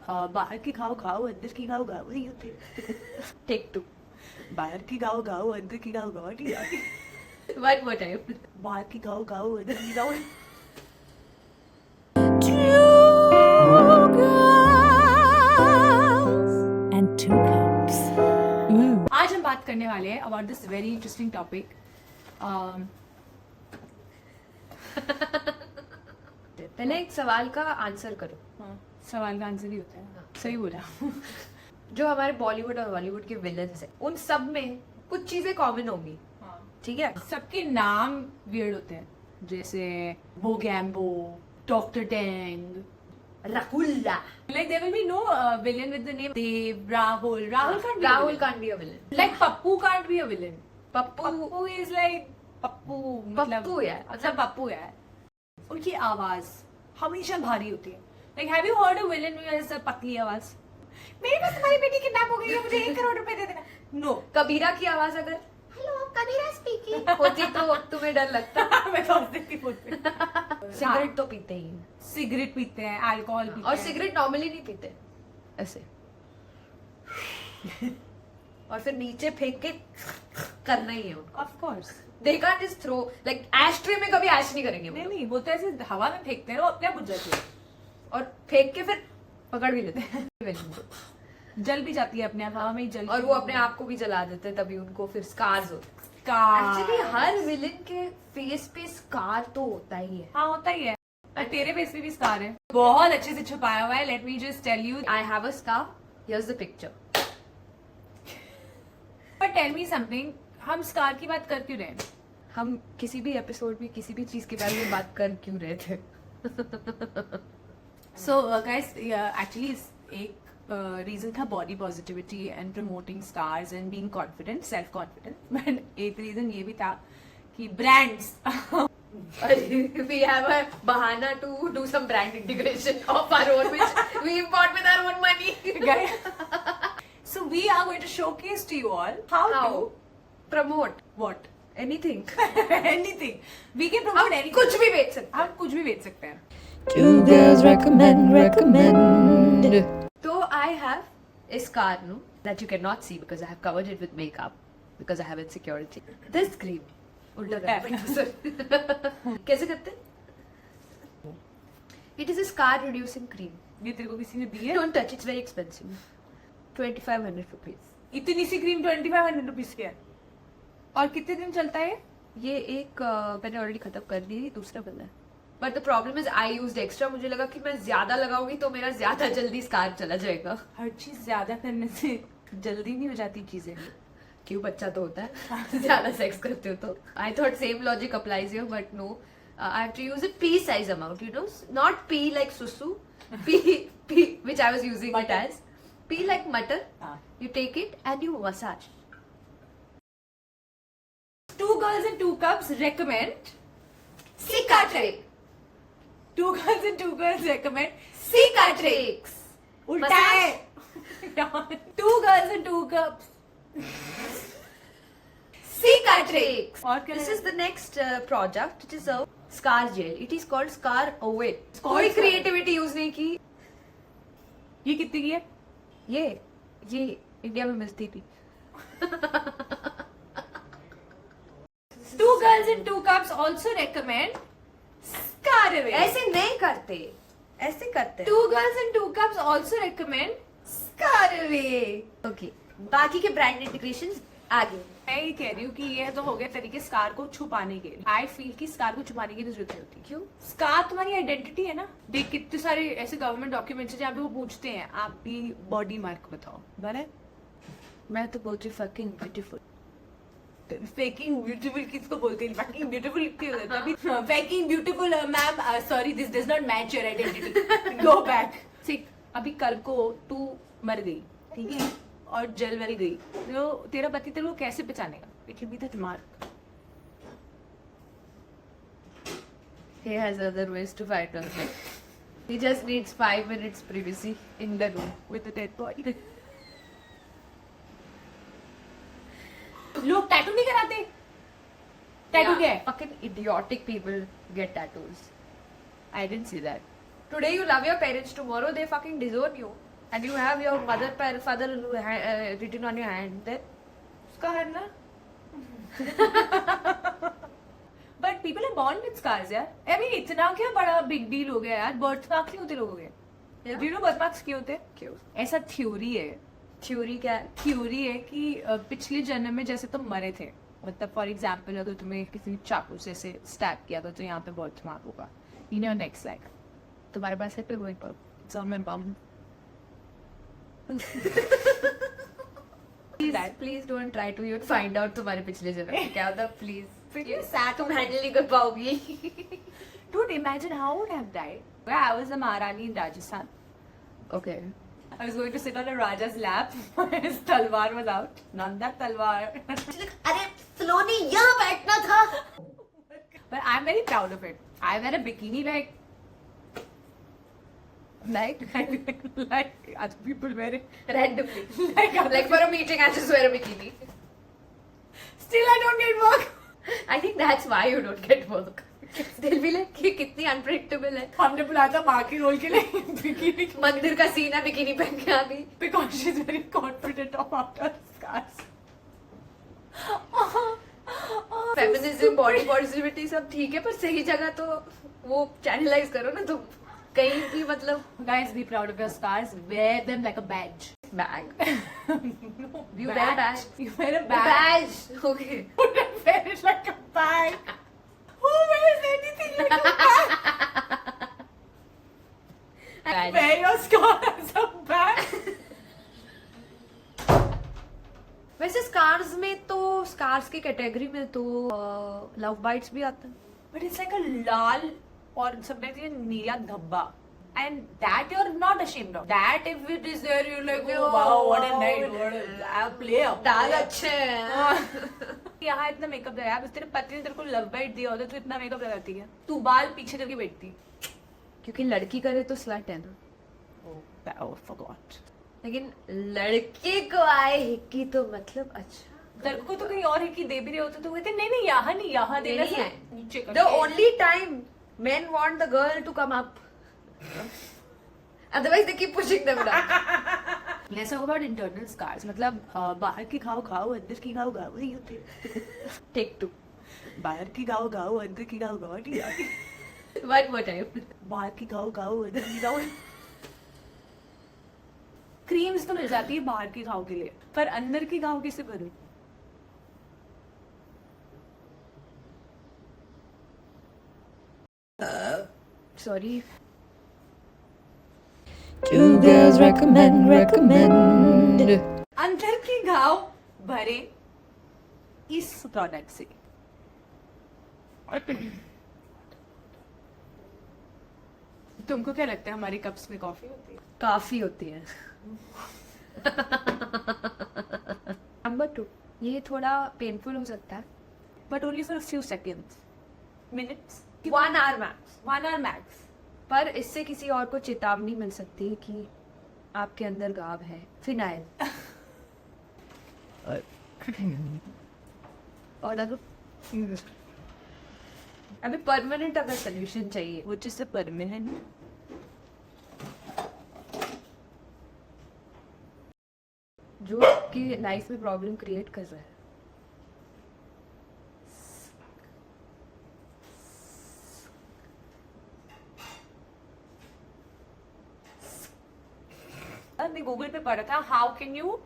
बाहर की खाओ खाओ, अंदर की खाओ गाओ नहीं होते। टेक 2 बाहर की खाओ गाओ, अंदर की खाओ गाओ नहीं होते। वन मोर टाइम बाहर की खाओ खाओ, अंदर की खाओ। and 2 cups. आज हम बात करने वाले हैं about this very interesting topic. पहले एक सवाल का आंसर करो। सवाल का आंसर ही होता है। सही बोला। जो हमारे बॉलीवुड और हॉलीवुड के विलन्स हैं उन सब में कुछ चीजें कॉमन होंगी, ठीक है? सबके नाम वियर्ड होते हैं, जैसे Mogambo, doctor Dang, Dracula, like there will be no villain with the name Dev, Rahul can't be a Rahul villain. can't be a villain. Like Pappu can't be a villain. Pappu Pappu is like Pappu, मतलब पप्पू यार, मतलब पप्पू यार। उनकी आवाज हमेशा भारी होती है। Like have you heard a villain who has a पतली आवाज? मेरे पास तुम्हारी बेटी किडनैप हो गई है, मुझे 1 करोड़ रुपए दे देना। No. कबीरा की आवाज अगर हेलो कबीरा स्पीकिंग होती तो तुम्हें डर लगता? मैं सोच देती फोन पे। सिगरेट तो पीते ही हैं। सिगरेट पीते हैं, अल्कोहल पीते और हैं। सिगरेट नॉर्मली नहीं पीते ऐसे और फिर नीचे फेंक के करना ही है उनको। Of course. They can't just throw like ashtray में कभी ऐश नहीं करेंगे वो नहीं लोग। नहीं, वो तो ऐसे हवा में फेंकते हैं, वो अपने आप बुझ जाती है और फेंक के फिर पकड़ भी लेते हैं जल भी जाती है अपने आप, हवा में ही जल। और वो अपने आप को भी जला देते हैं, तभी उनको फिर स्कार्स होते हैं। Scar. एक्चुअली हर विलेन के फेस पे स्कार तो होता ही है। हाँ होता ही है। और तेरे फेस पे भी स्कार है, बहुत अच्छे से छुपाया हुआ है। Let me just tell you, I have a scar, here's the picture. But tell me something, हम स्कार की बात कर क्यों रहे हैं? हम किसी भी एपिसोड में किसी भी चीज के बारे में बात कर क्यों रहे थे? सो गाइस, एक्चुअली एक रीजन था body positivity and promoting stars and being confident, self confident. But एक रीजन ये भी था कि brands we have a bahana to do some brand integration of our own, which we import with our own money. So we are going to showcase to you all how to promote what anything. anything. We can promote हम anything. कुछ भी बेच सकते हम कुछ भी बेच सकते हैं। 2 girls recommend. तो I have a scar no that you cannot see because I have covered it with makeup because I have insecurity. This cream उल्टा कर कैसे करते हैं? It is a scar reducing cream. ये तेरे को किसी ने दी है? Don't touch, it's very expensive. 2500 rupees. इतनी सी क्रीम 2500 रुपीज की है। और कितने दिन चलता है? ये एक मैंने ऑलरेडी खत्म कर दी, दूसरा बंदा है। But the problem is I used extra. मुझे लगा कि मैं ज्यादा लगाऊंगी तो मेरा ज्यादा जल्दी स्कार चला जाएगा। हर चीज ज्यादा करने से जल्दी नहीं हो जाती चीजें। क्यों, बच्चा तो होता है ज्यादा सेक्स करते हो तो। I thought same logic applies here but no, I have to use a pea size amount, you know, not pee like सुसु, pea which I was using it as pea like मटर। You take it and you massage. 2 girls and 2 cups recommend Cicatrix. 2 girls and 2 girls recommend Cicatrix. उल्टा है। 2 girls and 2 cups Cicatrix. और क्या This है? is the next project. It is a scar gel. It is called Scar Away. कोई Scar. creativity use नहीं की। ये कितने की है? ये इंडिया में मिलती थी। 2 girls and 2 cups also recommend Scaraway. ऐसे नहीं करते, ऐसे करते। 2 girls and 2 cups also recommend Scaraway. Okay, बाकी के ब्रांड इंटीग्रेशंस आगे। मैं ये कह रही हूँ कि ये तो हो गए तरीके स्कार को छुपाने के। आई फील कि स्कार को छुपाने की तो जरूरत नहीं होती। क्यों? स्कार तुम्हारी आइडेंटिटी है ना। देख कितने सारे ऐसे गवर्नमेंट डॉक्यूमेंट्स हैं जहाँ पे वो पूछते हैं आपकी बॉडी मार्क बताओ, बराबर? मैं तो बोलती फकिंग ब्यूटीफुल। फेकिंग ब्यूटीफुल किसको बोलते हैं? फकिंग ब्यूटीफुल तभी faking beautiful ma'am, sorry this does not match your identity, go back. ठीक, अभी कल को तू मर गई, ठीक है, और जल वल गई, तो तेरा पति तेरे को कैसे पहचानेगा? It will be that mark. He has other ways to fight us. He just needs 5 minutes privacy in the room. with a dead body. लोग टैटू नहीं कराते? टैटू क्या है? Fucking idiotic people get tattoos. I didn't see that. Today you love your parents, tomorrow they fucking disown you. and you have your father written on your hand, then Scar ना. But people are born with scars यार. I mean इतना क्या बड़ा big deal हो गया यार. Birth marks क्यों होते लोगों के? Yeah. Do you know birth marks क्यों होते? क्यों? ऐसा थ्योरी है. थ्योरी क्या है? थ्योरी है कि पिछले जन्म में जैसे तुम मरे थे, मतलब फॉर एग्जाम्पल अगर तुम्हें किसी ने चाकू से ऐसे स्टैब किया तो यहाँ पे बर्थ मार्क होगा इन योर नेक्स्ट लाइफ. तुम्हारे पास है पे गोइंग पर it's on my bomb. Please don't try to even find out तुम्हारे पिछले जन्म में क्या होता. Please. Pretty sad. तुम हैंडल नहीं कर पाओगी. Dude, imagine how I would have died. I was a Maharani in Rajasthan. Okay. I was going to sit on a Raja's lap. His talwar was out. Not that talwar. अरे फ्लोनी यहाँ बैठना था. But I'm very proud of it. I wear a bikini like other people wear it. Randomly. Like Like for a meeting, I just wear a bikini. Still I don't get work. I think that's why you don't get work. They'll be like, ये कितनी unpredictable है. हमने बुलाया था माँ की role के लिए बिकिनी मंदिर का सीन है, बिकिनी पहन के आ गई. because she's very confident about her scars. Feminism, body positivity सब ठीक है, पर सही जगह तो वो चैनलाइज करो ना तुम. कहीं भी मतलब Guys, be proud of your scars. Wear them like a badge. Bag. No, You wear a badge. You wear a badge. Badge. Okay. Wouldn't wear it like a bag. Who wears anything like a bag? Wear your scar as a bag. वैसे scars में तो scars की category में तो love bites भी आते हैं. But it's like a lal or sometimes even नीला धब्बा. And that you're not ashamed of. That if it is there, you're like, oh wow, what a night, what a play up. दाग अच्छे हैं. यहाँ इतना makeup लगाया, बस तेरे पति ने तेरे को लव बाइट दिया होता तो इतना मेकअप लगाती है. तू बाल पीछे करके बैठती. क्योंकि लड़की करे तो स्लट है ना. Oh, forgot. लेकिन लड़के को आए हिक्की तो मतलब अच्छा. तेरे को तो कहीं और है कि दे भी रहे होते तो कहते नहीं नहीं यहाँ नहीं यहाँ देना नहीं है. नीचे The करके. only time men want the girl to come up. Otherwise they keep pushing them down. Let's talk about internal scars. मतलब बाहर की घाव घाव अंदर की घाव घाव ही होते. Take two. बाहर की घाव घाव अंदर की घाव घाव नहीं आती. One more time. बाहर की घाव घाव अंदर की घाव. क्रीम्स तो मिल जाती है बाहर की घाव के लिए, पर अंदर की घाव कैसे करूं? Sorry. Two girls recommend. अंदर की घाव भरे इस प्रोडक्ट से. तुमको क्या लगता है हमारी कप्स में कॉफी होती है? काफी होती है. नंबर 2. ये थोड़ा पेनफुल हो सकता है. But only for a few seconds, minutes, 1 hour max. 1 hour max. पर इससे किसी और को चेतावनी मिल सकती है कि आपके अंदर गाव है. फिनाइल. और अगर अभी परमानेंट अगर सोल्यूशन चाहिए, Which is a permanent. जो आपकी लाइफ में प्रॉब्लम क्रिएट कर रहा है. हमने गूगल पे पढ़ा था how can you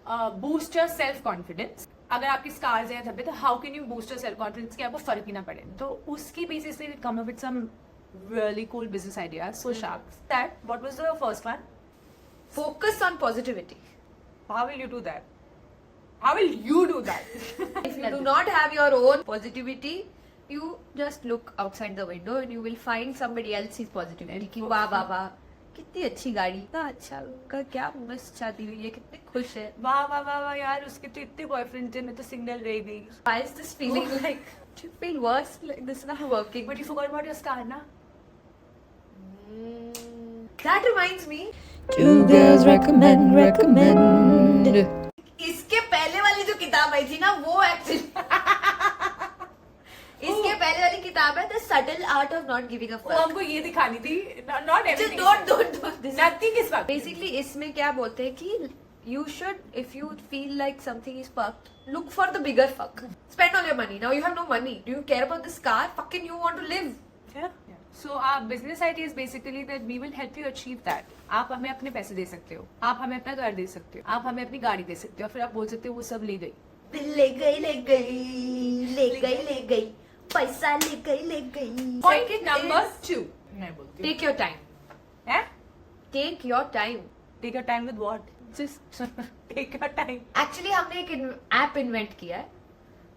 boost your self confidence. अगर आपकी स्कार्स हैं धब्बे तो how can you boost your self confidence कि आपको फर्क ही ना पड़े. तो उसकी बेसिस पे come up with some really cool business ideas. So sharks that what was the first one? Focus on positivity. How will you do that? How will you do that? If you do not have your own positivity, you just look outside the window and you will find somebody else's positivity. कि वाह वाह वाह कितनी अच्छी गाड़ी, इतना अच्छा उनका, क्या मस्त शादी हुई है, कितने खुश है. वाह वाह वाह वाह यार उसके तो इतने बॉयफ्रेंड थे, मैं तो सिंगल रह गई. Why is this feeling like? Do you feel worse? Like this is not working. But you forgot about your scar na? That reminds me. Two girls recommend. इसके पहले वाली जो किताब आई थी ना वो एक्चुअली इसके पहले वाली किताब है the subtle art of not giving a वो फक. हमको ये दिखानी थी. Not everything. Don't. Nothing is fucked. Basically इसमें क्या बोलते हैं कि you should, if you feel like something is fucked, look for the bigger fuck. Spend all your money. Now you have no money. Do you care about this car? Fucking you want to live. Yeah. So our business idea is basically that we will help you achieve that. आप हमें अपने पैसे दे सकते हो, आप हमें अपना घर दे सकते हो, आप हमें अपनी गाड़ी दे सकते हो, फिर आप बोल सकते हो वो सब ले गई. ले गई पैसा ले गई. Point number 2. मैं बोलती हूँ. Take your time. हैं? Take your time. Take your time with what? Just take your time. Actually हमने एक ऐप इन्वेंट किया है.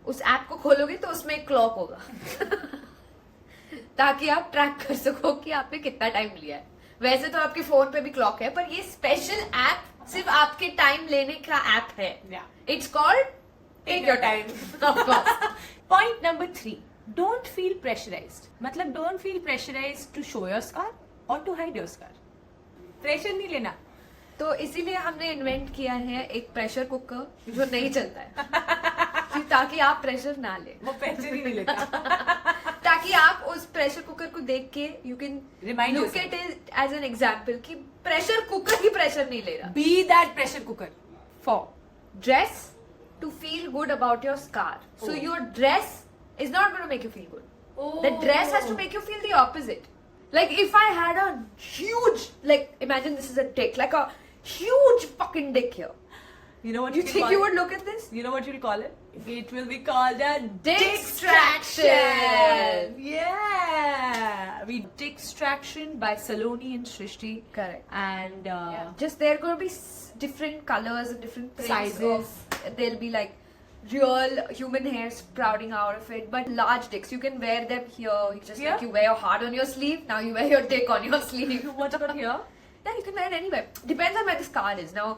उस ऐप को खोलोगे तो उसमें एक क्लॉक होगा. ताकि आप ट्रैक कर सको कि आपने कितना टाइम लिया है. वैसे तो आपके फोन पे भी क्लॉक है, पर ये स्पेशल ऐप सिर्फ आपके टाइम लेने का ऐप है. Yeah. It's called Take your time. Of course. Point number 3. Don't feel pressurized. मतलब don't feel pressurized to show your scar or to hide your scar. Pressure नहीं लेना. तो इसीलिए हमने इन्वेंट किया है एक प्रेशर कुकर जो नहीं चलता है. ताकि आप प्रेशर ना ले. वो pressure ही नहीं लेता. ताकि आप उस प्रेशर कुकर को देख के you can Remind look yourself. At it as an example कि प्रेशर कुकर ही प्रेशर नहीं ले रहा. Be that pressure cooker. For dress to feel good about your scar. So Oh. your dress is not going to make you feel good. Oh. The dress has to make you feel the opposite. Like if I had a huge, like imagine this is a dick, like a huge fucking dick here. You know what You can think call you it? would look at this? You know what you'll call it? It will be called a Dickstraction. Yeah. We Dickstraction by Saloni and Shrishti. Correct. And Just there are going to be different colors and different prints Sizes. There'll be like real human hair sprouting out of it, but large dicks. You can wear them here. Just Here? like you wear your heart on your sleeve. Now you wear your dick on your sleeve. what about here? Yeah, you can wear it anywhere. Depends on where the scar is. Now,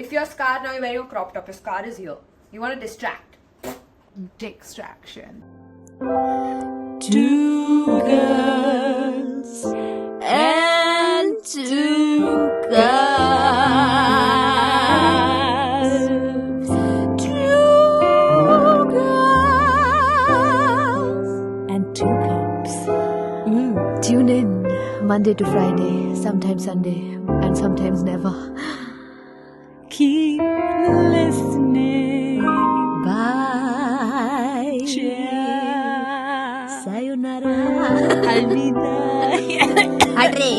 if your scar, now you wear your crop top. Your scar is here. You want to distract. Dickstraction. Two girls and two guys. Two girls and two cups. Tune in Monday to Friday, sometimes Sunday, and sometimes never. Keep listening. Bye. Cheers. Sayonara. Alvida. Arre.